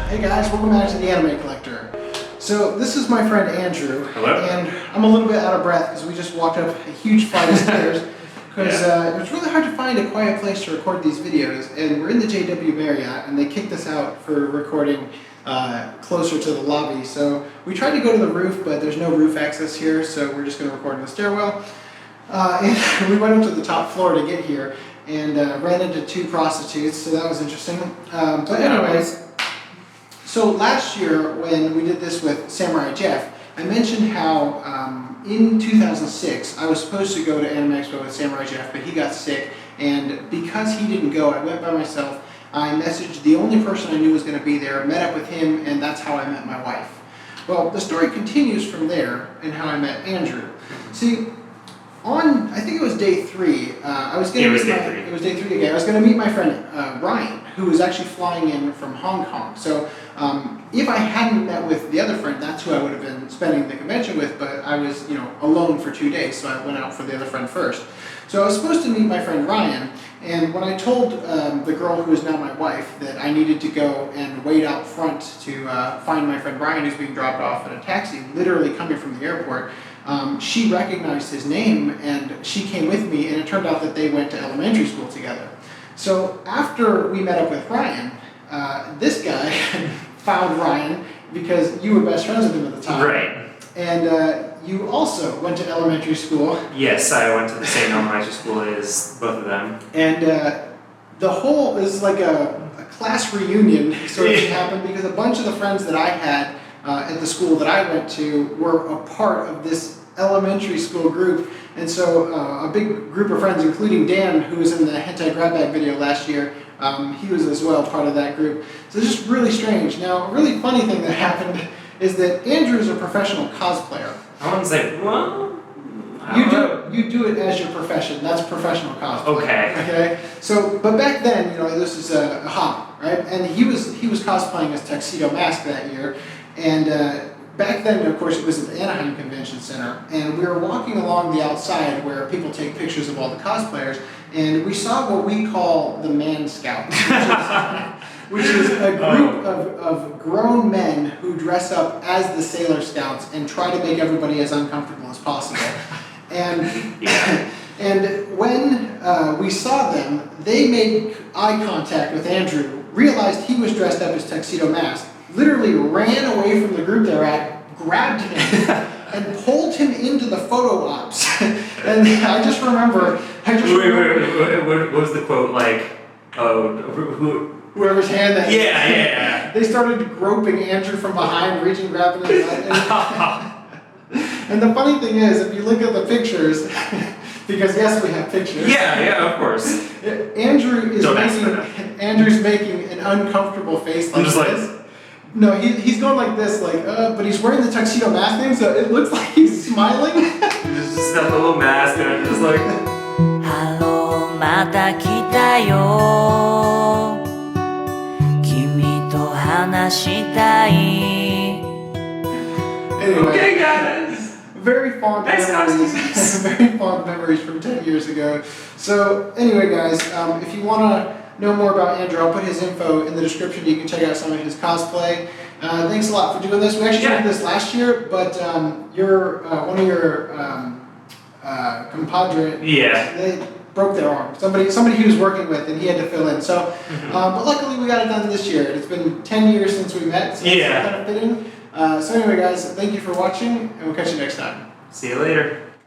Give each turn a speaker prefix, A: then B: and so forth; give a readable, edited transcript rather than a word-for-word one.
A: Hey guys, welcome back to the Anime Collector. So this is my friend Andrew.
B: Hello.
A: And I'm a little bit out of breath because we just walked up a huge flight of stairs because it was really hard to find a quiet place to record these videos, and we're in the JW Marriott and they kicked us out for recording closer to the lobby. So we tried to go to the roof, but there's no roof access here, so we're just going to record in the stairwell. And we went up to the top floor to get here and ran into two prostitutes, so that was interesting. But anyways, so last year when we did this with Samurai Jeff, I mentioned how in 2006 I was supposed to go to Anime Expo with Samurai Jeff, but he got sick, and because he didn't go, I went by myself. I messaged the only person I knew was going to be there, met up with him, and that's how I met my wife. Well, the story continues from there and how I met Andrew. See, on, I think it was day 3, I was going to it was day 3 again. I was going to meet my friend Ryan, who was actually flying in from Hong Kong. So if I hadn't met with the other friend, that's who I would have been spending the convention with, but I was, alone for 2 days, so I went out for the other friend first. So I was supposed to meet my friend Ryan, and when I told the girl who is now my wife that I needed to go and wait out front to find my friend Ryan, who's being dropped off in a taxi, literally coming from the airport, she recognized his name and she came with me, and it turned out that they went to elementary school together. So after we met up with Ryan, this guy found Ryan because you were best friends with him at the time.
B: Right.
A: And you also went to elementary school.
B: Yes, I went to the same elementary school as both of them.
A: And the whole is like a class reunion sort of happened because a bunch of the friends that I had at the school that I went to were a part of this elementary school group. And so a big group of friends, including Dan, who was in the Hentai Grab Bag video last year, he was as well part of that group. So it's just really strange. Now, a really funny thing that happened is that Andrew is a professional cosplayer.
B: I wouldn't say, well...
A: You do it as your profession. That's professional cosplay.
B: Okay.
A: So, but back then, this is a hobby, right? And he was cosplaying as Tuxedo Mask that year, and back then, of course, it was at the Anaheim Convention Center, and we were walking along the outside where people take pictures of all the cosplayers, and we saw what we call the Man Scouts, which is a group of grown men who dress up as the Sailor Scouts and try to make everybody as uncomfortable as possible. And and when we saw them, they made eye contact with Andrew, realized he was dressed up as Tuxedo Mask, literally ran away from the group they're at, grabbed him, and pulled him into the photo ops. And I just remember...
B: Wait, what was the quote like?
A: Whoever's hand that...
B: Yeah.
A: They started groping Andrew from behind, reaching, grabbing him. And the funny thing is, if you look at the pictures, because yes, we have pictures.
B: Yeah, of course.
A: Andrew's making an uncomfortable face like this. No, he's going like this, but he's wearing the Tuxedo Mask thing, so it looks like he's smiling.
B: He's just got the little mask, and I'm just like...
C: Hello, また来たよ。君と話したい。
A: Anyway,
B: okay, guys.
A: Very fond memories. Very fond memories from 10 years ago. So anyway, guys, if you want to know more about Andrew, I'll put his info in the description. You can check out some of his cosplay. Thanks a lot for doing this. We actually did this last year, but one of your compadre.
B: Yeah.
A: They broke their arm. Somebody he was working with, and he had to fill in. So, but luckily we got it done this year. It's been 10 years since we met, so it's kind of fitting. So anyway, guys, thank you for watching, and we'll catch you next time.
B: See you later.